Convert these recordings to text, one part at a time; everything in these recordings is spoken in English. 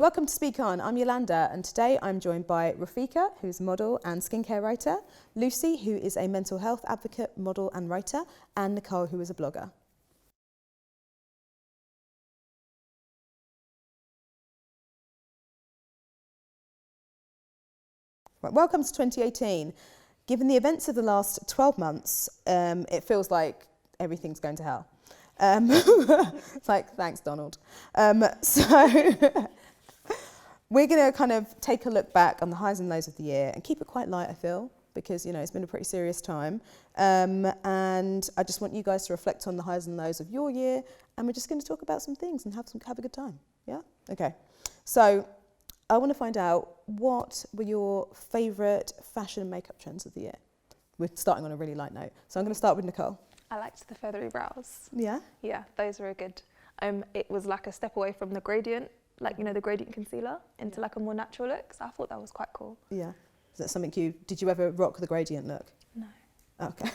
Welcome to Speak On. I'm Yolanda, and today I'm joined by Rafika, who's a model and skincare writer, Lucy, who is a mental health advocate, model and writer, and Nicole, who is a blogger. Right, welcome to 2018. Given the events of the last 12 months, it feels like everything's going to hell. It's like, thanks, Donald. We're going to kind of take a look back on the highs and lows of the year and keep it quite light, I feel, because, you know, it's been a pretty serious time. And I just want you guys to reflect on the highs and lows of your year, and we're just going to talk about some things and have a good time. Yeah? Okay. So I want to find out, what were your favourite fashion and makeup trends of the year? We're starting on a really light note. So I'm going to start with Nicole. I liked the feathery brows. Yeah? Yeah, those were good. It was like a step away from the gradient, like, you know, the gradient concealer, into like a more natural look. So I thought that was quite cool. Yeah. Is that something did you ever rock the gradient look? No. Okay.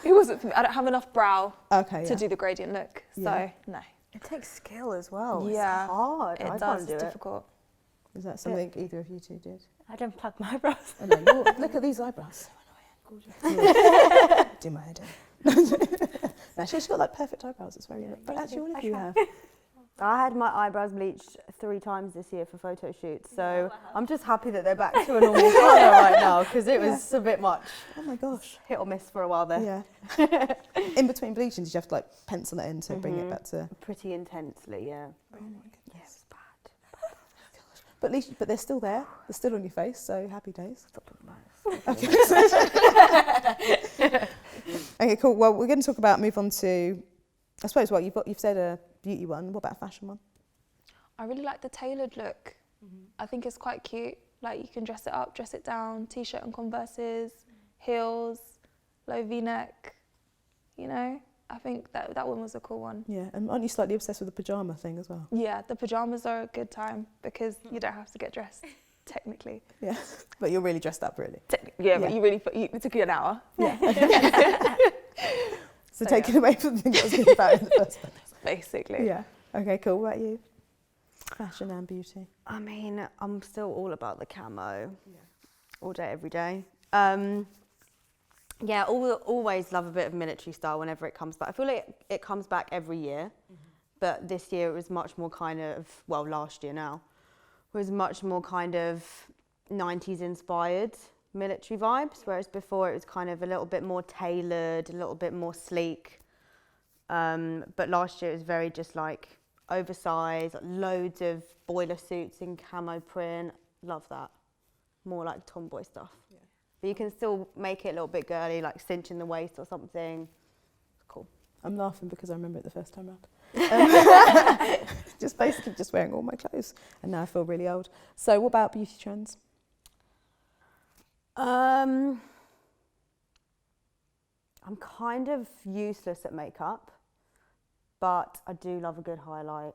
It wasn't for me. I don't have enough brow to do the gradient look. So, no. It takes skill as well. Yeah. It's hard. It does. It's difficult. Is that something either of you two did? I don't plug my eyebrows. Oh, no, look at these eyebrows. Do my head in. No, she's got like perfect eyebrows. It's very. But actually, all of you have. I had my eyebrows bleached 3 times this year for photo shoots, so I'm just happy that they're back to a normal colour right now, because it was a bit much. Oh my gosh. Hit or miss for a while there. Yeah. In between bleaching, did you have to like pencil it in to bring it back to? Pretty intensely, yeah. Oh my goodness. Yeah, it was bad. But at least, they're still there. They're still on your face. So happy days. Stop talking about Okay. Okay, cool. Well, we're going to move on to, I suppose, well, you've said a beauty one. What about a fashion one? I really like the tailored look. I think it's quite cute. Like, you can dress it up, dress it down, t-shirt and Converses, heels, low V-neck, you know? I think that one was a cool one. Yeah, and aren't you slightly obsessed with the pyjama thing as well? Yeah, the pyjamas are a good time because you don't have to get dressed, technically. Yeah, but you're really dressed up, really. Yeah, but it took you an hour. Yeah. So taking away from the thing that was good about it in the first place. Basically. Yeah. Okay, cool. What about you? Fashion and beauty. I mean, I'm still all about the camo. Yeah. All day, every day. Yeah, always love a bit of military style whenever it comes back. I feel like it comes back every year, but this year it was much more kind of, well, last year now, was much more kind of 90s inspired military vibes, whereas before it was kind of a little bit more tailored, a little bit more sleek. But last year it was very just like oversized, loads of boiler suits in camo print. Love that. More like tomboy stuff. Yeah. But you can still make it a little bit girly, like cinching the waist or something. It's cool. I'm laughing because I remember it the first time round. Just basically just wearing all my clothes, and now I feel really old. So what about beauty trends? I'm kind of useless at makeup, but I do love a good highlight.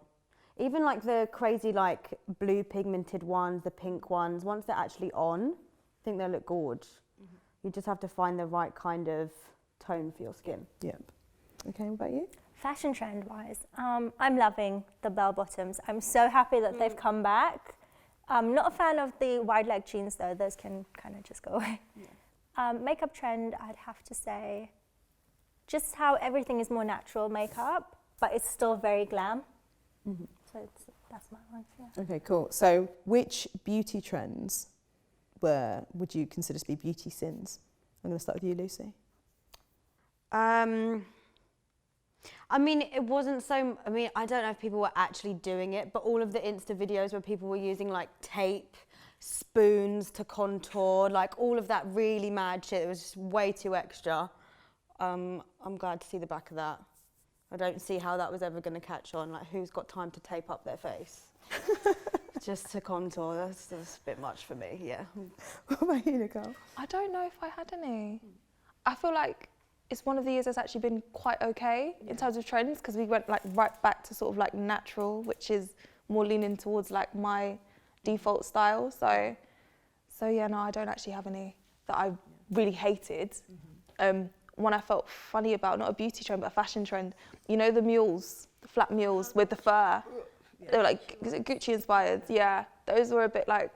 Even like the crazy like blue pigmented ones, the pink ones, once they're actually on, I think they look gorgeous. You just have to find the right kind of tone for your skin. Yep. Okay, what about you? Fashion trend wise, I'm loving the bell bottoms. I'm so happy that they've come back. I'm not a fan of the wide leg jeans though, those can kind of just go away. Yeah. Makeup trend, I'd have to say, just how everything is more natural makeup, but it's still very glam. So that's my one, yeah. Okay, cool. So which beauty trends would you consider to be beauty sins? I'm going to start with you, Lucy. I mean, it wasn't so, I don't know if people were actually doing it, but all of the Insta videos where people were using like tape, spoons to contour, like all of that really mad shit, it was just way too extra. I'm glad to see the back of that. I don't see how that was ever going to catch on, like who's got time to tape up their face? Just to contour, that's a bit much for me, yeah. What about you, Nicole? I don't know if I had any. I feel like it's one of the years that's actually been quite okay in terms of trends, because we went like right back to sort of like natural, which is more leaning towards like my default style. So yeah, no, I don't actually have any that I really hated. One I felt funny about, not a beauty trend, but a fashion trend. You know the mules, the flat mules with the fur? They were like, is it Gucci inspired? Yeah, those were a bit like,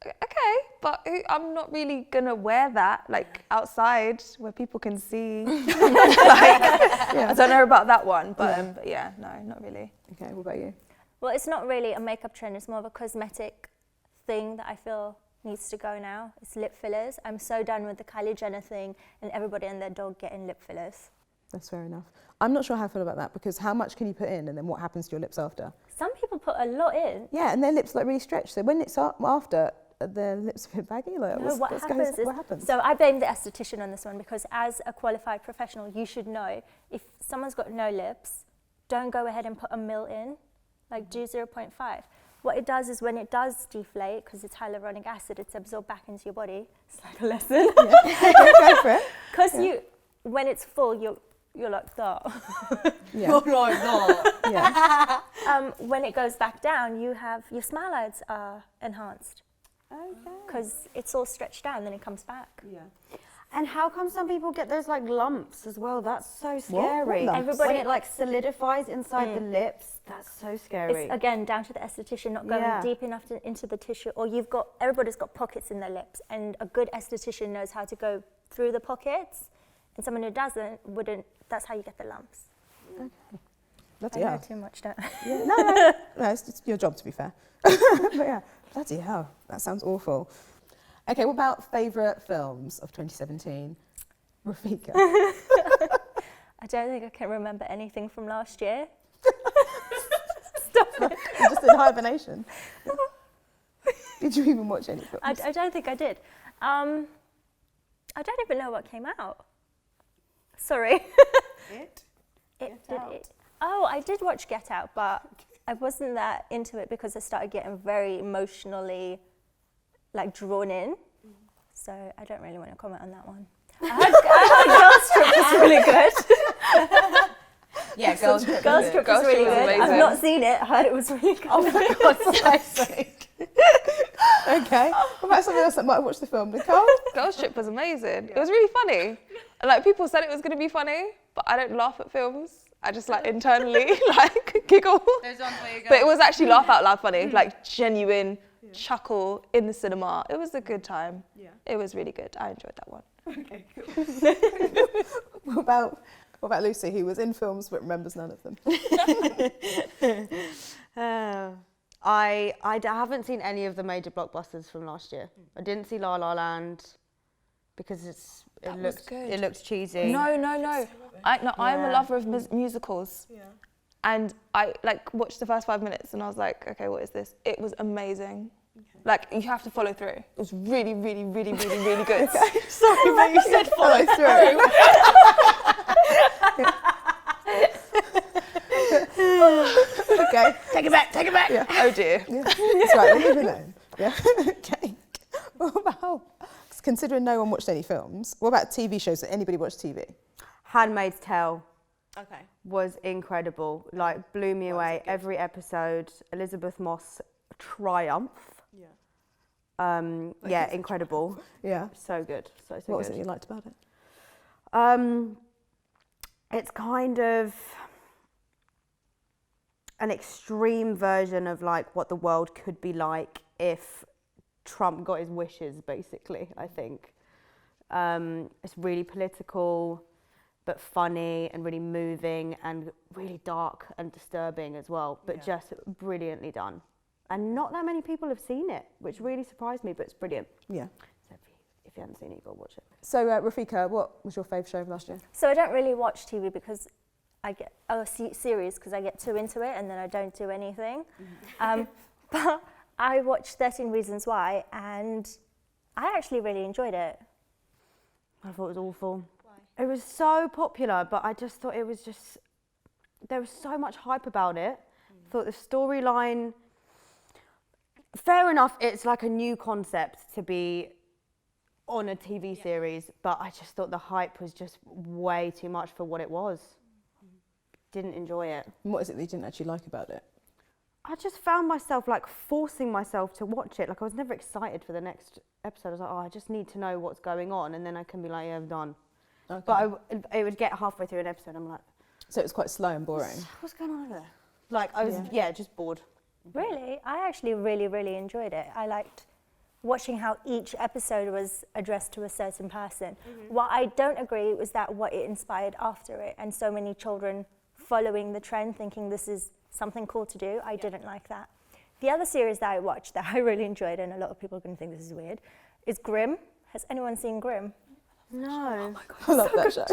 okay, but I'm not really gonna wear that like outside where people can see. I don't know about that one, but yeah, no, not really. Okay, what about you? Well, it's not really a makeup trend, it's more of a cosmetic thing that I feel needs to go now. It's lip fillers. I'm so done with the Kylie Jenner thing and everybody and their dog getting lip fillers. That's fair enough. I'm not sure how I feel about that because how much can you put in and then what happens to your lips after? Some people put a lot in. Yeah, and their lips like really stretch. So when it's after, their lips a bit baggy. Like, No, what happens? So I blame the esthetician on this one because as a qualified professional, you should know if someone's got no lips, don't go ahead and put a mil in, like do 0.5. What it does is when it does deflate, because it's hyaluronic acid, it's absorbed back into your body. It's like a lesson. Go for it. Because when it's full, you're like that. Yeah. You're like that. Yeah. When it goes back down, your smile lines are enhanced. Okay. Because it's all stretched down, then it comes back. Yeah. And how come some people get those like lumps as well? That's so scary. What lumps? When it like solidifies inside the lips, that's so scary. It's again down to the esthetician not going deep enough into the tissue, or everybody's got pockets in their lips, and a good esthetician knows how to go through the pockets, and someone who doesn't wouldn't. That's how you get the lumps. Okay. I Bloody know hell. too much, don't I? Yeah, no, it's your job to be fair. But yeah, bloody hell, that sounds awful. Okay, what about favourite films of 2017? Rafika. I don't think I can remember anything from last year. Stop it. You're just in hibernation. Did you even watch any films? I don't think I did. I don't even know what came out. Sorry. Oh, I did watch Get Out, but I wasn't that into it because I started getting very emotionally drawn in. So I don't really want to comment on that one. I heard Girls Trip was really good. Yeah, Girls Trip. Girls Trip was really good. amazing. I've not seen it. I heard it was really good. Oh my God's sake. Okay, what about something else that might have watched the film? Nicole? Girls Trip was amazing. It was really funny. And, like, people said it was going to be funny, but I don't laugh at films. I just internally giggle. There's one where you go. But it was actually laugh out loud funny, like genuine chuckle in the cinema. It was a good time. Yeah. It was really good. I enjoyed that one. Okay, cool. What about Lucy, who was in films but remembers none of them? I haven't seen any of the major blockbusters from last year. I didn't see La La Land because it looked cheesy. No. I'm a lover of musicals. Yeah. And I watched the first 5 minutes and I was like, okay, what is this? It was amazing. Okay. You have to follow through. It was really, really, really, really, really good. Sorry, but you said follow through. Okay. Take it back. Yeah. Oh dear. Yeah. That's right, we'll leave it alone. Yeah. Okay. What about, considering no one watched any films, what about TV shows? Did anybody watch TV? Handmaid's Tale. Okay. Was incredible. Blew me away. Every episode. Elizabeth Moss triumph. Yeah. Incredible. Yeah. So good. So What good. was it you liked about it? It's kind of an extreme version of what the world could be like if Trump got his wishes, basically, I think. It's really political, but funny and really moving and really dark and disturbing as well, but just brilliantly done. And not that many people have seen it, which really surprised me, but it's brilliant. Yeah. So if you haven't seen it, you've got to watch it. So, Rafika, what was your favourite show of last year? So I don't really watch TV because I get series because I get too into it and then I don't do anything. But I watched 13 Reasons Why and I actually really enjoyed it. I thought it was awful. Why? It was so popular, but I just thought there was so much hype about it. I thought the storyline, fair enough, it's a new concept to be on a TV series, but I just thought the hype was just way too much for what it was. Didn't enjoy it. And what is it that you didn't actually like about it? I just found myself forcing myself to watch it. I was never excited for the next episode. I was like, I just need to know what's going on, and then I can be like, yeah, I'm done. Okay. But it would get halfway through an episode, I'm like... So it was quite slow and boring? What's going on over there? Like I was, just bored. Really? I actually really, really enjoyed it. I liked watching how each episode was addressed to a certain person. What I don't agree was that what it inspired after it, and so many children following the trend thinking this is something cool to do. I didn't like that. The other series that I watched that I really enjoyed, and a lot of people are going to think this is weird, is Grimm. Has anyone seen Grimm? No. Oh my God, I love that show.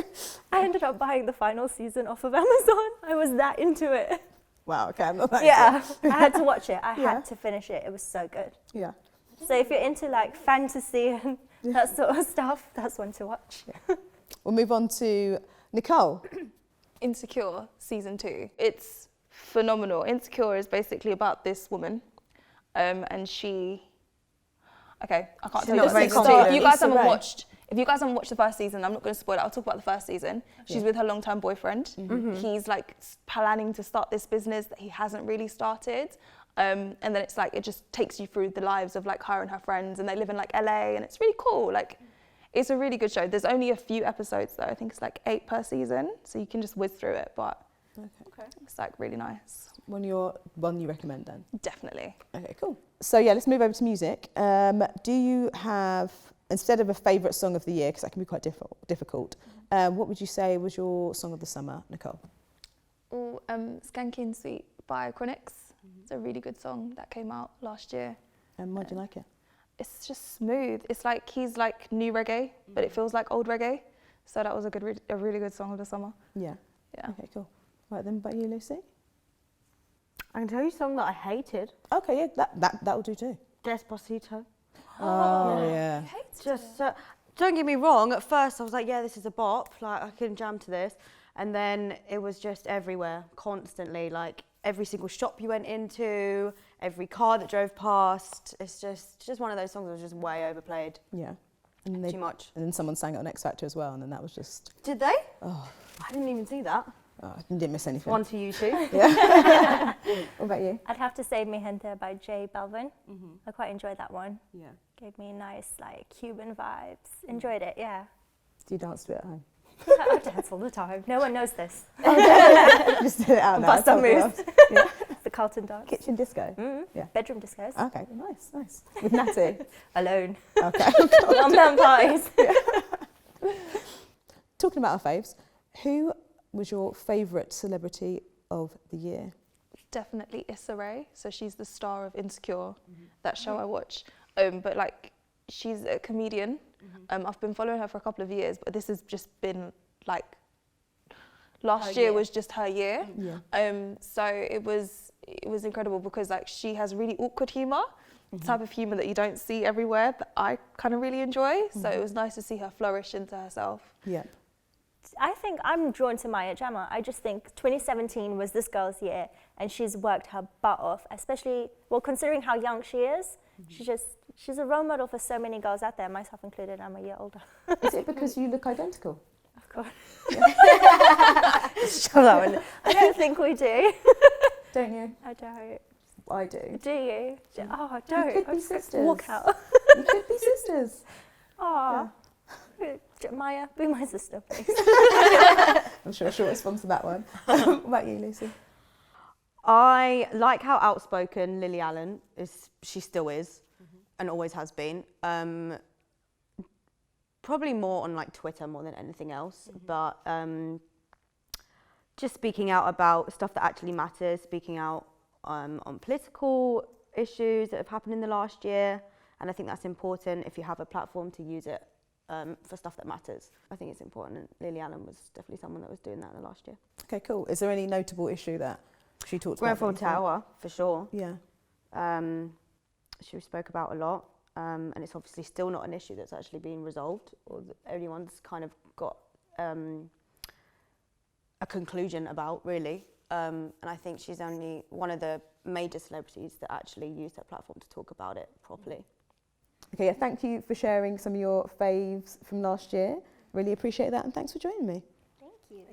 I ended up buying the final season off of Amazon. I was that into it. Wow, okay, I'm not that Yeah, I had to watch it. I had to finish it. It was so good. Yeah. So if you're into like fantasy and that sort of stuff, that's one to watch. We'll move on to Nicole. Insecure season 2. It's phenomenal. Insecure is basically about this woman, and she. Okay, I can't She's tell not you very the confident. If you guys Issa haven't Rae. watched, the first season, I'm not going to spoil it. I'll talk about the first season. She's with her long-term boyfriend. He's like planning to start this business that he hasn't really started. And then it's like, it just takes you through the lives of like her and her friends, and they live in like LA, and it's really cool. Like, it's a really good show. There's only a few episodes though. I think it's like 8 per season, so you can just whiz through it, but it's like really nice. One you recommend then? Definitely. Okay, cool. So yeah, let's move over to music. Do you have, instead of a favourite song of the year, because that can be quite difficult, what would you say was your song of the summer, Nicole? Oh, Skanky and Sweet by Chronix. It's a really good song that came out last year. And why do you like it? It's just smooth. It's like he's like new reggae, but it feels like old reggae. So that was a really good song of the summer. Yeah. Yeah. Okay, cool. Right then, about you, Lucy? I can tell you something that I hated. Okay, yeah, that'll do too. Despacito. Oh, yeah. Just don't get me wrong. At first, I was like, yeah, this is a bop. Like I can jam to this, and then it was just everywhere, constantly. Like every single shop you went into, every car that drove past. It's just one of those songs that was just way overplayed. Yeah. And Too much. And then someone sang it on X Factor as well, and then that was just... Did they? Oh, I didn't even see that. you didn't miss anything. One to you two. Yeah. What about you? I'd have to say Mi Gente by J Balvin. I quite enjoyed that one. Yeah. Gave me nice like Cuban vibes. Enjoyed it, yeah. Do you dance to it at home? I dance all the time. No one knows this. Just did it out now. Bust some Tell moves. us. Yeah. The Carlton dance. Kitchen disco. Yeah. Bedroom discos. Okay, nice. With Natty. Alone. Okay. One-man parties. Talking about our faves, who was your favourite celebrity of the year? Definitely Issa Rae. So she's the star of Insecure, that show I watch. But like, she's a comedian. I've been following her for a couple of years, but this has just been like, last year was just her year. Yeah. So it was incredible because like she has really awkward humour, the type of humour that you don't see everywhere that I kind of really enjoy. So it was nice to see her flourish into herself. Yeah. I think I'm drawn to Maya Jama. I just think 2017 was this girl's year, and she's worked her butt off, especially, well, considering how young she is. She's a role model for so many girls out there, myself included. I'm a year older. Is it because you look identical? Of course. Shut up. I don't think we do. Don't you? I don't. I do. Do you? Oh, don't. You could be I'm just gonna sisters. Walk out. You could be sisters. Oh. Maya, be my sister, please. I'm sure she'll respond to that one. What about you, Lucy? I like how outspoken Lily Allen is. She still is, and always has been. Probably more on like Twitter more than anything else, but just speaking out about stuff that actually matters, speaking out on political issues that have happened in the last year, and I think that's important if you have a platform to use it for stuff that matters. I think it's important, and Lily Allen was definitely someone that was doing that in the last year. Okay, cool. Is there any notable issue that she talked about? Grenfell Tower, for sure. Yeah. She spoke about a lot, and it's obviously still not an issue that's actually being resolved, or that anyone's kind of got a conclusion about, really. And I think she's only one of the major celebrities that actually used her platform to talk about it properly. Okay, yeah, thank you for sharing some of your faves from last year. Really appreciate that, and thanks for joining me. Thank you.